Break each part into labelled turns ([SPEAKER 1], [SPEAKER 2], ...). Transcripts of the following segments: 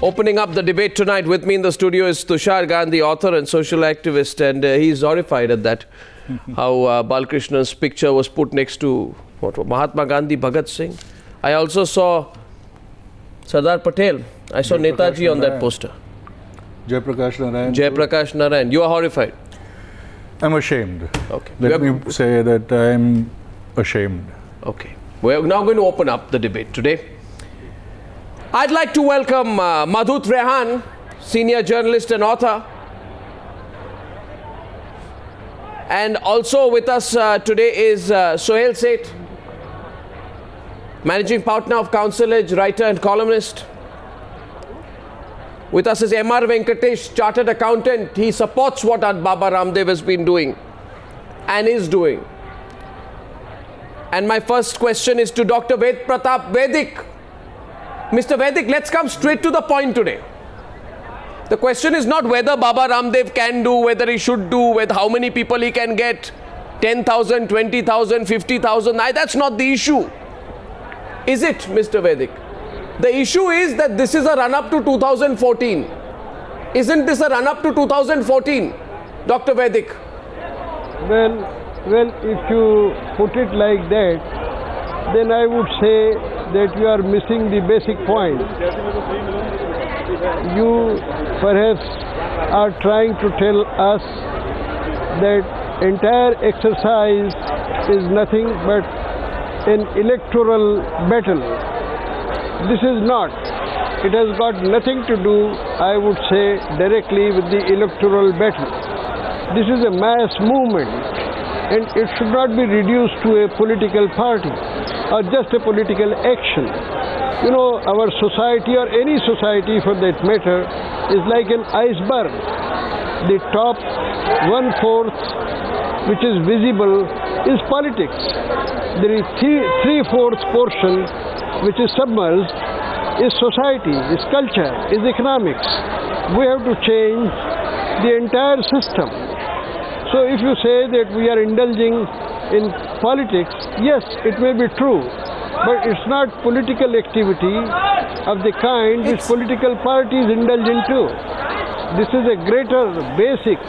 [SPEAKER 1] Opening up the debate tonight with me in the studio is Tushar Gandhi, author and social activist, and he's horrified at that, how Balkrishna's picture was put next to Mahatma Gandhi, Bhagat Singh. I also saw Sardar Patel. I saw Netaji on that poster.
[SPEAKER 2] Jayaprakash Narayan.
[SPEAKER 1] Jayaprakash Narayan. You are horrified?
[SPEAKER 2] I'm ashamed.
[SPEAKER 1] Okay.
[SPEAKER 2] Let me say that I'm ashamed.
[SPEAKER 1] Okay. We're now going to open up the debate today. I'd like to welcome Madhut Rehan, senior journalist and author. And also with us today is Sohail Seth, managing partner of Counsel Edge, writer and columnist. With us is M.R. Venkatesh, chartered accountant. He supports what Baba Ramdev has been doing and is doing. And my first question is to Dr. Ved Pratap Vedic. Mr. Vedic, let's come straight to the point today. The question is not whether Baba Ramdev can do, whether he should do, with how many people he can get, 10,000, 20,000, 50,000. That's not the issue. Is it, Mr. Vedic? The issue is that this is a run-up to 2014. Isn't this a run-up to 2014, Dr. Vedic?
[SPEAKER 3] Well, if you put it like that, then I would say that you are missing the basic point. You perhaps are trying to tell us that entire exercise is nothing but an electoral battle. This is not. It has got nothing to do, I would say, directly with the electoral battle. This is a mass movement, and it should not be reduced to a political party or just a political action. You know, our society, or any society for that matter, is like an iceberg. The top 1/4, which is visible, is politics. There is 3/4 portion, which is submerged, is society, is culture, is economics. We have to change the entire system. So if you say that we are indulging in politics, yes, it may be true, but it's not political activity of the kind which political parties indulge into. This is a greater, basic,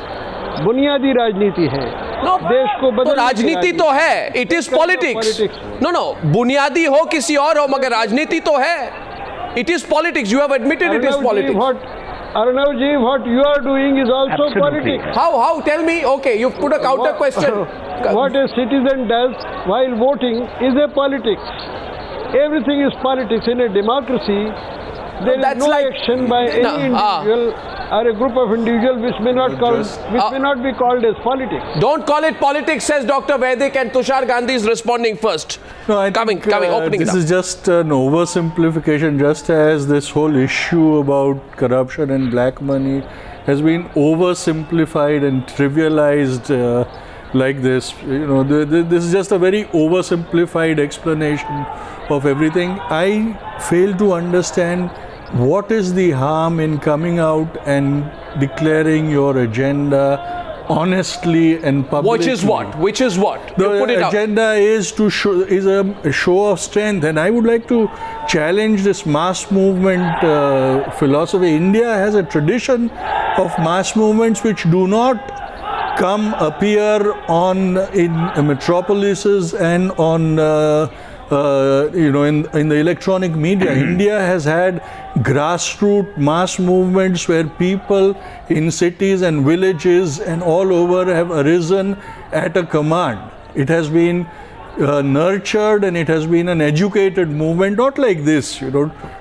[SPEAKER 3] बुनियादी राजनीति है. देश को बदलने की
[SPEAKER 1] राजनीति तो है. It is politics. No. बुनियादी हो किसी और हो, मगर राजनीति तो है. It is politics. You have admitted it is politics.
[SPEAKER 3] Arnavji, what you are doing is also
[SPEAKER 4] Absolutely.
[SPEAKER 3] politics.
[SPEAKER 1] How? Tell me. Okay, you've put a counter question.
[SPEAKER 3] What a citizen does while voting is a politics. Everything is politics in a democracy. There is no action by any individual or a group of individuals which may not be called as politics.
[SPEAKER 1] Don't call it politics, says Dr. Vedic, and Tushar Gandhi is responding first.
[SPEAKER 2] No, I think this is just an oversimplification, just as this whole issue about corruption and black money has been oversimplified and trivialized like this. You know, this is just a very oversimplified explanation of everything. I fail to understand what is the harm in coming out and declaring your agenda honestly and publicly.
[SPEAKER 1] Which is what?
[SPEAKER 2] The agenda is to is a show of strength, and I would like to challenge this mass movement philosophy. India has a tradition of mass movements which do not appear in metropolises and on in the electronic media. India has had grassroots mass movements where people in cities and villages and all over have arisen at a command. It has been nurtured, and it has been an educated movement, not like this,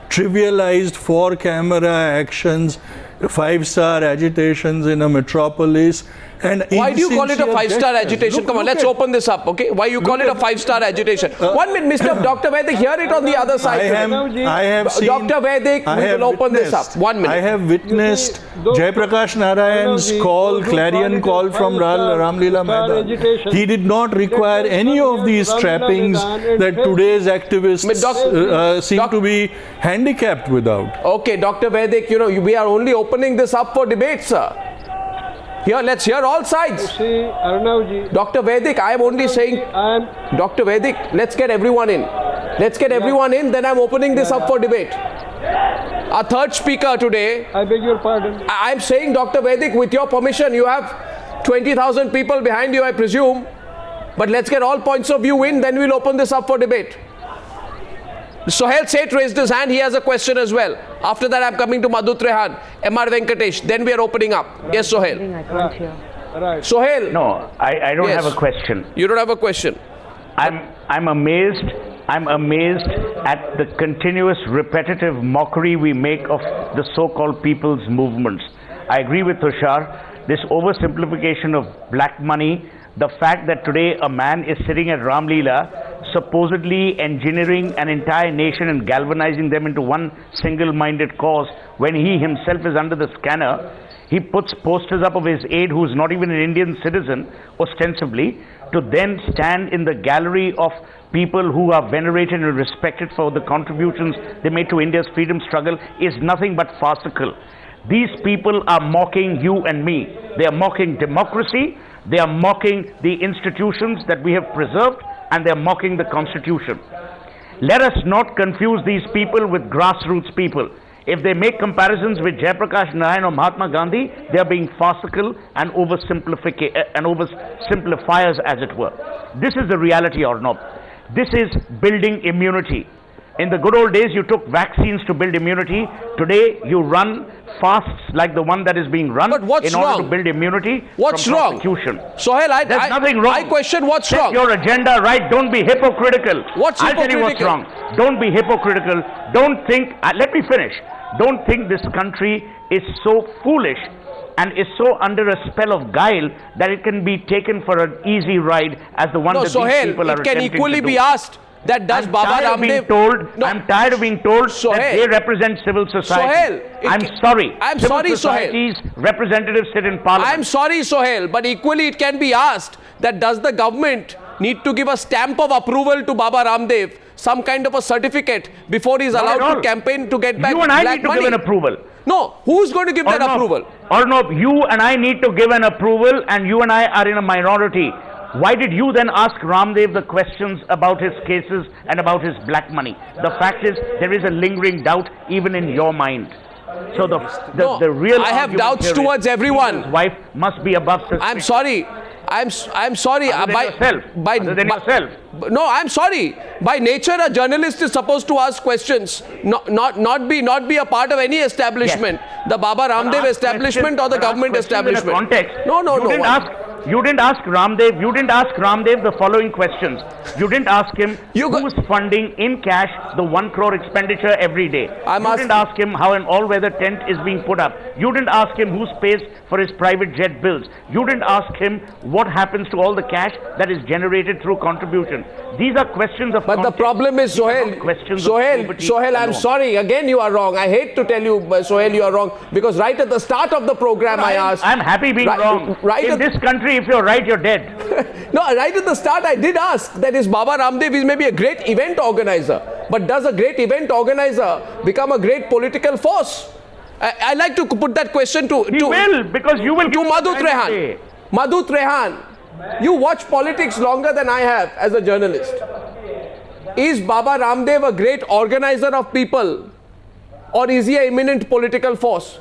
[SPEAKER 2] trivialized for camera actions, 5-star agitations in a metropolis. And
[SPEAKER 1] why do you call it a 5-star agitation? Come on, let's open this up, okay? Why you call it a 5-star agitation? 1 minute, Mr. Dr. Vedic, hear it on the other side.
[SPEAKER 2] I have seen,
[SPEAKER 1] Dr. Vedic, we will open this up. 1 minute.
[SPEAKER 2] I have witnessed Jayaprakash Narayan's clarion call from Ramlila Maidan. He did not require any of these trappings that today's activists seem to be handicapped without.
[SPEAKER 1] Okay, Dr. Vedic, we are only opening this up for debate, sir. Here, let's hear all sides.
[SPEAKER 3] See, Arnavji,
[SPEAKER 1] Dr. Vedic, I am only saying, Dr. Vedic, let's get everyone in. Let's get everyone in, then I'm opening this up for debate. Our third speaker today.
[SPEAKER 3] I beg your pardon.
[SPEAKER 1] I'm saying, Dr. Vedic, with your permission, you have 20,000 people behind you, I presume. But let's get all points of view in, then we'll open this up for debate. Sohail Seth raised his hand. He has a question as well. After that, I'm coming to Madhu Trehan, M.R. Venkatesh. Then we are opening up. Right. Yes, Sohail.
[SPEAKER 3] I can't hear. Right.
[SPEAKER 1] Sohail.
[SPEAKER 4] No, I don't have a question.
[SPEAKER 1] You don't have a question.
[SPEAKER 4] I'm amazed at the continuous repetitive mockery we make of the so-called people's movements. I agree with Tushar. This oversimplification of black money, the fact that today a man is sitting at Ram Leela supposedly engineering an entire nation and galvanizing them into one single-minded cause when he himself is under the scanner. He puts posters up of his aide who is not even an Indian citizen, ostensibly, to then stand in the gallery of people who are venerated and respected for the contributions they made to India's freedom struggle is nothing but farcical. These people are mocking you and me. They are mocking democracy, they are mocking the institutions that we have preserved, and they are mocking the Constitution. Let us not confuse these people with grassroots people. If they make comparisons with Jayaprakash Narayan or Mahatma Gandhi, they are being farcical and oversimplifiers, as it were. This is the reality, Arnab. This is building immunity. In the good old days, you took vaccines to build immunity. Today, you run fasts like the one that is being run in order to build immunity from prosecution.
[SPEAKER 1] Sohail,
[SPEAKER 4] there's nothing wrong.
[SPEAKER 1] I question what's wrong.
[SPEAKER 4] Set your agenda right. Don't be hypocritical.
[SPEAKER 1] What's hypocritical?
[SPEAKER 4] I'll tell you what's wrong. Don't be hypocritical. Don't think, let me finish. Don't think this country is so foolish and is so under a spell of guile that it can be taken for an easy ride as the one that
[SPEAKER 1] Sohail,
[SPEAKER 4] these people are attempting to do.
[SPEAKER 1] It can equally be asked that does Baba Ramdev...
[SPEAKER 4] I'm tired of being told that they represent civil society. I'm sorry, Sohail. Society's representatives sit in parliament.
[SPEAKER 1] I'm sorry, Sohail, but equally it can be asked that does the government need to give a stamp of approval to Baba Ramdev, some kind of a certificate before he's allowed to campaign to get back black money?
[SPEAKER 4] You and I need to give an approval.
[SPEAKER 1] No, who's going to give that approval?
[SPEAKER 4] Or no, you and I need to give an approval, and you and I are in a minority. Why did you then ask Ramdev the questions about his cases and about his black money? The fact is, there is a lingering doubt even in your mind. So the real
[SPEAKER 1] I have doubts towards everyone.
[SPEAKER 4] His wife must be above suspicion.
[SPEAKER 1] I'm sorry. I'm sorry.
[SPEAKER 4] Other than yourself.
[SPEAKER 1] No, I'm sorry. By nature, a journalist is supposed to ask questions, not be a part of any establishment, the Baba Ramdev establishment or the government establishment.
[SPEAKER 4] Context.
[SPEAKER 1] No.
[SPEAKER 4] You didn't ask Ramdev the following questions. You didn't ask him who's funding in cash the 1 crore expenditure every day. You didn't ask him how an all-weather tent is being put up. You didn't ask him who pays for his private jet bills. You didn't ask him what happens to all the cash that is generated through contribution. These are questions of
[SPEAKER 1] But
[SPEAKER 4] context.
[SPEAKER 1] The problem is, Sohail, I'm sorry. Again, you are wrong. I hate to tell you, Sohail, you are wrong. Because right at the start of the program, I asked...
[SPEAKER 4] I'm happy being wrong. In this country, if you're right, you're dead.
[SPEAKER 1] No, right at the start, I did ask that is Baba Ramdev is maybe a great event organizer. But does a great event organizer become a great political force? I like to put that question to Madhu Trehan. Madhu Trehan, you watch politics longer than I have as a journalist. Is Baba Ramdev a great organizer of people, or is he an imminent political force?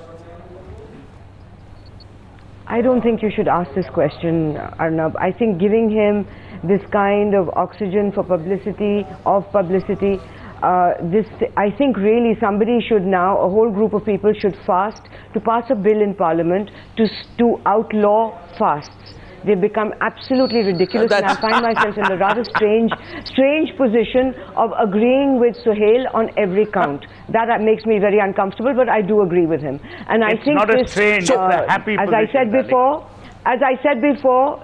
[SPEAKER 5] I don't think you should ask this question, Arnab. I think giving him this kind of oxygen for publicity, I think really somebody should now, a whole group of people should fast to pass a bill in Parliament to outlaw fasts. They become absolutely ridiculous, and I find myself in a rather strange position of agreeing with Sohail on every count. That makes me very uncomfortable, but I do agree with him. And I think
[SPEAKER 4] not a strange, it's a happy position.
[SPEAKER 5] As I said before,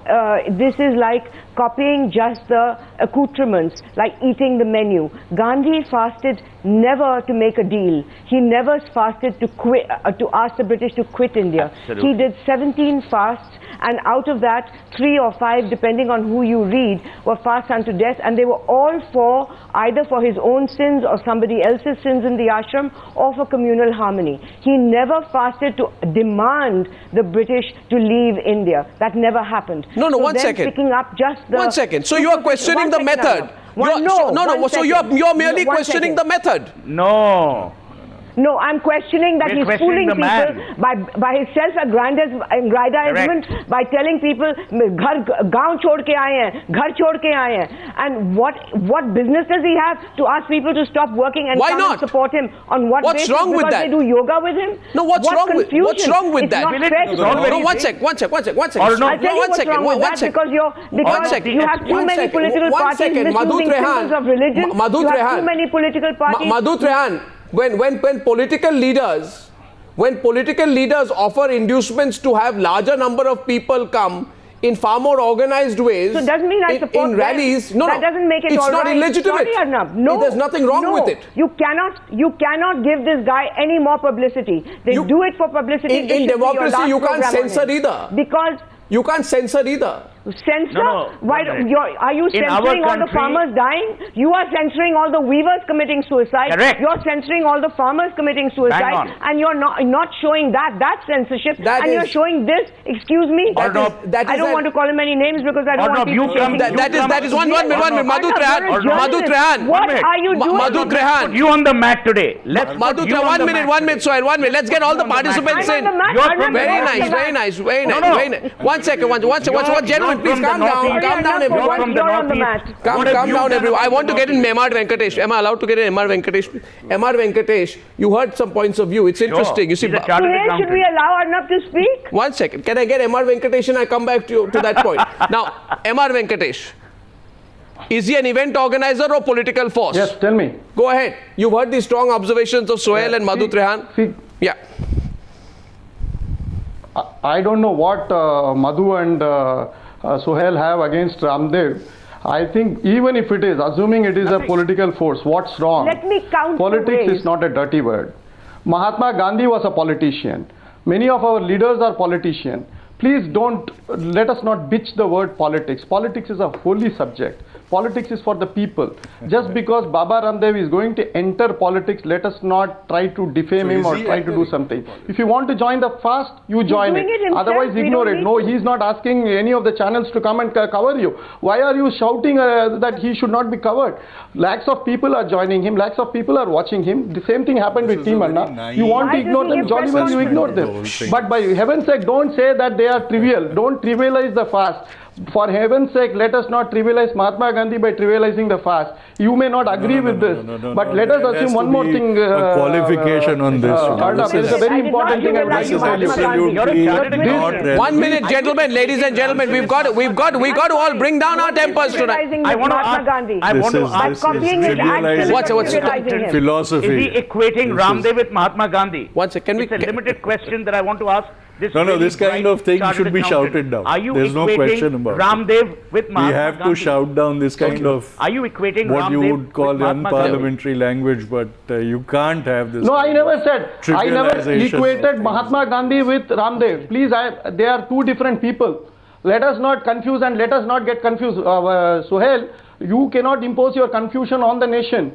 [SPEAKER 5] this is like copying just the accoutrements, like eating the menu. Gandhi fasted never to make a deal. He never fasted to quit, to ask the British to quit India.
[SPEAKER 4] Absolutely.
[SPEAKER 5] He did 17 fasts, and out of that, 3 or 5, depending on who you read, were fasts unto death, and they were all either for his own sins or somebody else's sins in the ashram, or for communal harmony. He never fasted to demand the British to leave India. That never happened.
[SPEAKER 1] No, one second.
[SPEAKER 5] Picking up just the
[SPEAKER 1] 1 second. So you are questioning the method. So you're merely questioning the method.
[SPEAKER 4] No.
[SPEAKER 5] No, I'm questioning that he's fooling people by his self-aggrandizement, by telling people, gaon chhod ke aaye hain, ghar chhod ke aaye hain. And what business does he have to ask people to stop working and come and support him? On what basis?
[SPEAKER 1] What's wrong with that?
[SPEAKER 5] Because they do yoga with him?
[SPEAKER 1] No, what's wrong with that?
[SPEAKER 5] No,
[SPEAKER 1] one second.
[SPEAKER 5] I'll tell you what's wrong with that, because you have too many political parties misusing symbols of religion. You have too many political parties.
[SPEAKER 1] Madhu Trehan, when political leaders offer inducements to have larger number of people come in far more organized ways,
[SPEAKER 5] so it doesn't mean I support
[SPEAKER 1] in rallies.
[SPEAKER 5] That doesn't make it
[SPEAKER 1] it's
[SPEAKER 5] all
[SPEAKER 1] not
[SPEAKER 5] right.
[SPEAKER 1] illegitimate.
[SPEAKER 5] Sorry, Arnab. No,
[SPEAKER 1] there's nothing wrong with it.
[SPEAKER 5] You cannot give this guy any more publicity. They do it for publicity.
[SPEAKER 1] In democracy, you can't censor either.
[SPEAKER 5] Because
[SPEAKER 1] you can't censor either.
[SPEAKER 5] Censor?
[SPEAKER 4] No,
[SPEAKER 5] Why? Are you censoring all the farmers dying? You are censoring all the weavers committing suicide.
[SPEAKER 4] Correct.
[SPEAKER 5] You're censoring all the farmers committing suicide, and you're not showing that. That's censorship. You're showing this. Excuse me.
[SPEAKER 1] I
[SPEAKER 5] don't want to call him any names because I don't want people chasing
[SPEAKER 1] that is one minute. Madhu Trehan.
[SPEAKER 5] What are you doing?
[SPEAKER 1] Madhu Trehan.
[SPEAKER 4] Put you on the mat today.
[SPEAKER 1] Madhu Trehan. 1 minute, Sohail. 1 minute. Let's get all the participants in. Very nice. One second. Gentlemen, please calm down. Calm down, everyone. Calm down, everyone. I want to get in MR Venkatesh. Am I allowed to get in MR Venkatesh? MR Venkatesh, you heard some points of view. It's interesting. You see,
[SPEAKER 5] should we allow Arnab to speak?
[SPEAKER 1] 1 second. Can I get MR Venkatesh and I come back to that point? Now, MR Venkatesh, is he an event organizer or political force?
[SPEAKER 6] Yes, tell me.
[SPEAKER 1] Go ahead. You've heard the strong observations of Sohail and Madhu Trehan. Yeah.
[SPEAKER 6] I don't know what Madhu and Sohail have against Ramdev. I think even if it is, assuming it is a political force, what's wrong?
[SPEAKER 5] Let me count.
[SPEAKER 6] Politics is not a dirty word. Mahatma Gandhi was a politician. Many of our leaders are politicians. Please let us not bitch the word politics. Politics is a holy subject. Politics is for the people. Just because Baba Ramdev is going to enter politics, let us not try to defame him or try to do something. If you want to join the fast, you join it. Otherwise, ignore it. No, he's not asking any of the channels to come and cover you. Why are you shouting that he should not be covered? Lakhs of people are joining him. Lakhs of people are watching him. The same thing happened with Team Anna. You want to ignore them, jolly well you ignore them. But by heaven's sake, don't say that they are trivial. Don't trivialize the fast. For heaven's sake, let us not trivialize Mahatma Gandhi by trivializing the fast. You may not agree with this, but let us assume one more thing.
[SPEAKER 2] A qualification on this.
[SPEAKER 6] This is a very important thing I would like to tell you.
[SPEAKER 1] 1 minute, gentlemen, ladies and gentlemen, we got to all bring down our tempers tonight.
[SPEAKER 5] I want to ask
[SPEAKER 2] what's philosophy?
[SPEAKER 4] Is he equating Ramdev with Mahatma Gandhi?
[SPEAKER 1] One second,
[SPEAKER 4] it's a limited question that I want to ask.
[SPEAKER 2] This kind of thing should be shouted down. There's no question about
[SPEAKER 4] Ramdev with Mahatma Gandhi?
[SPEAKER 2] We have to shout down this kind of
[SPEAKER 4] what you
[SPEAKER 2] would call unparliamentary language, but you can't have this.
[SPEAKER 6] No, I never said. I never equated Mahatma Gandhi with Ramdev. Please, they are two different people. Let us not confuse and let us not get confused. Sohail, you cannot impose your confusion on the nation.